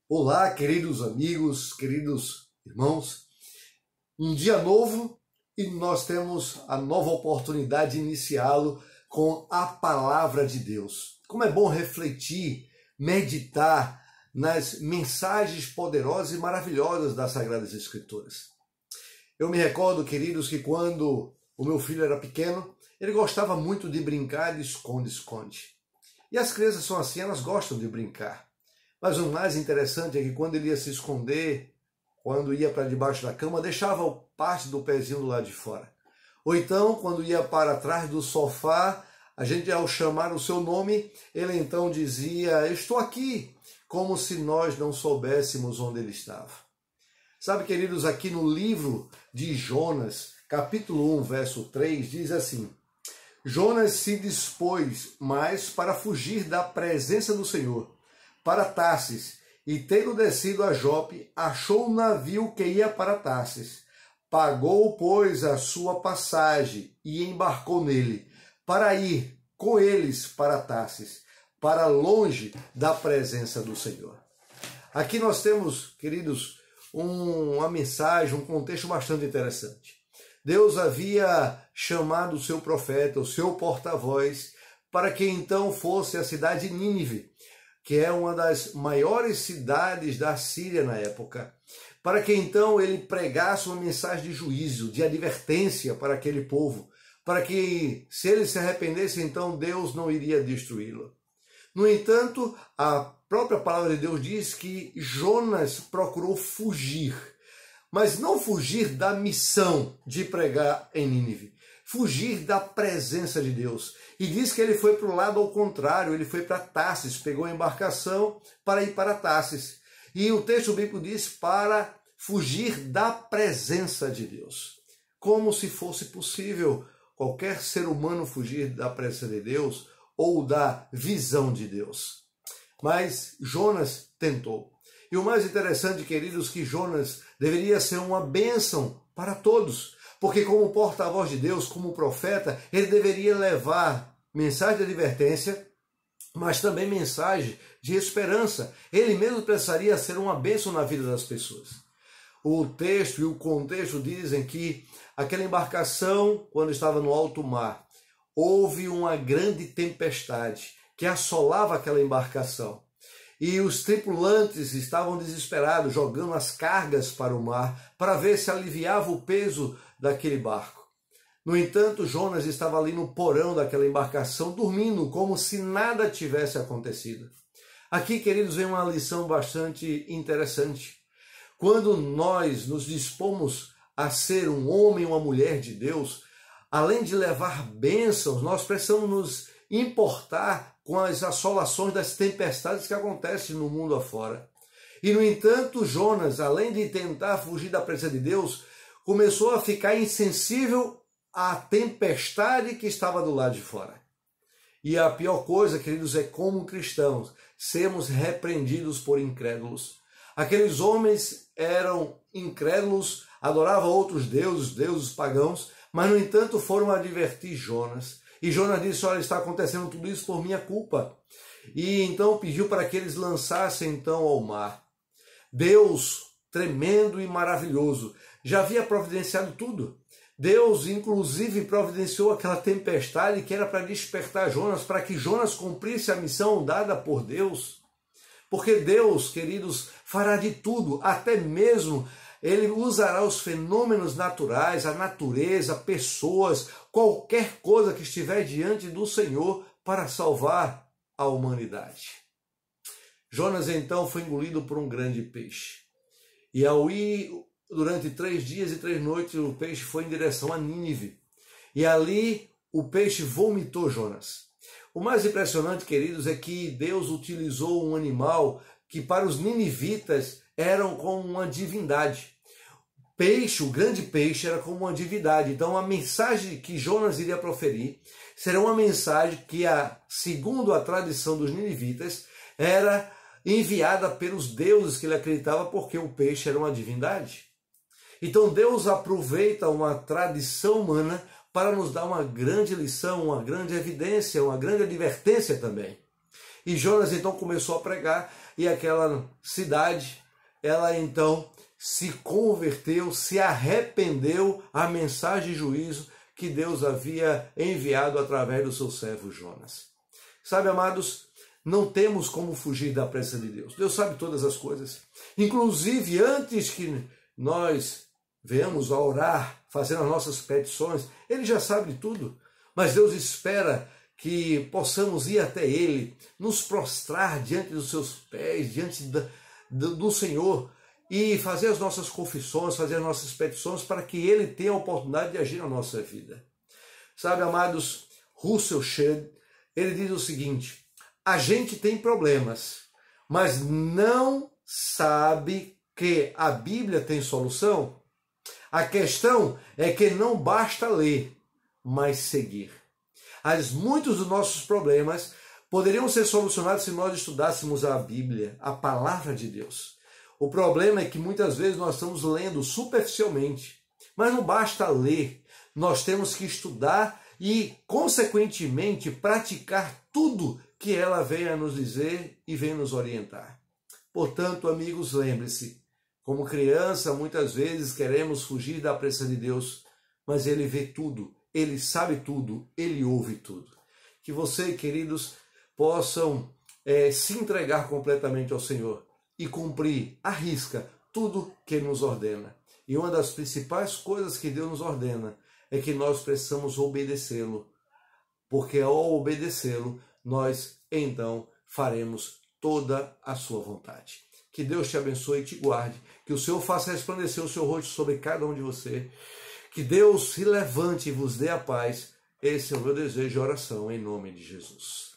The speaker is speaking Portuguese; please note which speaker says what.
Speaker 1: Olá, queridos amigos, queridos irmãos. Um dia novo e nós temos a nova oportunidade de iniciá-lo com a palavra de Deus. Como é bom refletir, meditar nas mensagens poderosas e maravilhosas das Sagradas Escrituras. Eu me recordo, queridos, que quando o meu filho era pequeno, ele gostava muito de brincar de esconde-esconde. E as crianças são assim, elas gostam de brincar. Mas o mais interessante é que quando ele ia se esconder, quando ia para debaixo da cama, deixava parte do pezinho do lado de fora. Ou então, quando ia para trás do sofá, a gente, ao chamar o seu nome, ele então dizia, eu estou aqui, como se nós não soubéssemos onde ele estava. Sabe, queridos, aqui no livro de Jonas, capítulo 1, verso 3, diz assim, Jonas se dispôs mais para fugir da presença do Senhor, para Tarsis, e tendo descido a Jope, achou um navio que ia para Tarsis. Pagou, pois, a sua passagem e embarcou nele, para ir com eles para Tarsis, para longe da presença do Senhor. Aqui nós temos, queridos, uma mensagem, um contexto bastante interessante. Deus havia chamado o seu profeta, o seu porta-voz, para que então fosse a cidade de Nínive, que é uma das maiores cidades da Síria na época, para que então ele pregasse uma mensagem de juízo, de advertência para aquele povo, para que se ele se arrependesse, então Deus não iria destruí-lo. No entanto, a própria palavra de Deus diz que Jonas procurou fugir, mas não fugir da missão de pregar em Nínive, fugir da presença de Deus. E diz que ele foi para o lado ao contrário, ele foi para Tarsis, pegou a embarcação para ir para Tarsis. E o texto bíblico diz para fugir da presença de Deus. Como se fosse possível qualquer ser humano fugir da presença de Deus ou da visão de Deus. Mas Jonas tentou. E o mais interessante, queridos, que Jonas deveria ser uma bênção para todos. Porque como porta-voz de Deus, como profeta, ele deveria levar mensagem de advertência, mas também mensagem de esperança. Ele mesmo precisaria ser uma bênção na vida das pessoas. O texto e o contexto dizem que aquela embarcação, quando estava no alto mar, houve uma grande tempestade que assolava aquela embarcação. E os tripulantes estavam desesperados, jogando as cargas para o mar, para ver se aliviava o peso daquele barco. No entanto, Jonas estava ali no porão daquela embarcação, dormindo, como se nada tivesse acontecido. Aqui, queridos, vem uma lição bastante interessante. Quando nós nos dispomos a ser um homem ou uma mulher de Deus, além de levar bênçãos, nós precisamos nos importar com as assolações das tempestades que acontecem no mundo afora. E, no entanto, Jonas, além de tentar fugir da presença de Deus, começou a ficar insensível à tempestade que estava do lado de fora. E a pior coisa, queridos, é como cristãos sermos repreendidos por incrédulos. Aqueles homens eram incrédulos, adoravam outros deuses, deuses pagãos, mas, no entanto, foram advertir Jonas. E Jonas disse, olha, está acontecendo tudo isso por minha culpa. E então pediu para que eles lançassem então ao mar. Deus, tremendo e maravilhoso, já havia providenciado tudo. Deus, inclusive, providenciou aquela tempestade que era para despertar Jonas, para que Jonas cumprisse a missão dada por Deus. Porque Deus, queridos, fará de tudo, até mesmo ele usará os fenômenos naturais, a natureza, pessoas, qualquer coisa que estiver diante do Senhor para salvar a humanidade. Jonas então foi engolido por um grande peixe. E ao ir durante 3 dias e 3 noites, o peixe foi em direção a Nínive. E ali o peixe vomitou Jonas. O mais impressionante, queridos, é que Deus utilizou um animal que para os ninivitas eram como uma divindade. Peixe, o grande peixe, era como uma divindade. Então a mensagem que Jonas iria proferir será uma mensagem que, segundo a tradição dos ninivitas, era enviada pelos deuses que ele acreditava, porque o peixe era uma divindade. Então Deus aproveita uma tradição humana para nos dar uma grande lição, uma grande evidência, uma grande advertência também. E Jonas então começou a pregar, e aquela cidade, ela então se converteu, se arrependeu à mensagem de juízo que Deus havia enviado através do seu servo Jonas. Sabe, amados, não temos como fugir da presença de Deus. Deus sabe todas as coisas. Inclusive, antes que nós venhamos a orar, fazendo as nossas petições, Ele já sabe de tudo. Mas Deus espera que possamos ir até Ele, nos prostrar diante dos seus pés, diante do Senhor, e fazer as nossas confissões, fazer as nossas petições, para que Ele tenha a oportunidade de agir na nossa vida. Sabe, amados, Russell Shedd, ele diz o seguinte: a gente tem problemas, mas não sabe que a Bíblia tem solução? A questão é que não basta ler, mas seguir. Muitos dos nossos problemas poderiam ser solucionados se nós estudássemos a Bíblia, a palavra de Deus. O problema é que muitas vezes nós estamos lendo superficialmente, mas não basta ler, nós temos que estudar e, consequentemente, praticar tudo que ela vem a nos dizer e vem nos orientar. Portanto, amigos, lembre-se, como criança, muitas vezes queremos fugir da presença de Deus, mas Ele vê tudo, Ele sabe tudo, Ele ouve tudo. Que você, queridos, possam se entregar completamente ao Senhor e cumprir à risca tudo que Ele nos ordena. E uma das principais coisas que Deus nos ordena é que nós precisamos obedecê-lo, porque ao obedecê-lo, nós então faremos toda a sua vontade. Que Deus te abençoe e te guarde, que o Senhor faça resplandecer o seu rosto sobre cada um de você, que Deus se levante e vos dê a paz. Esse é o meu desejo e oração em nome de Jesus.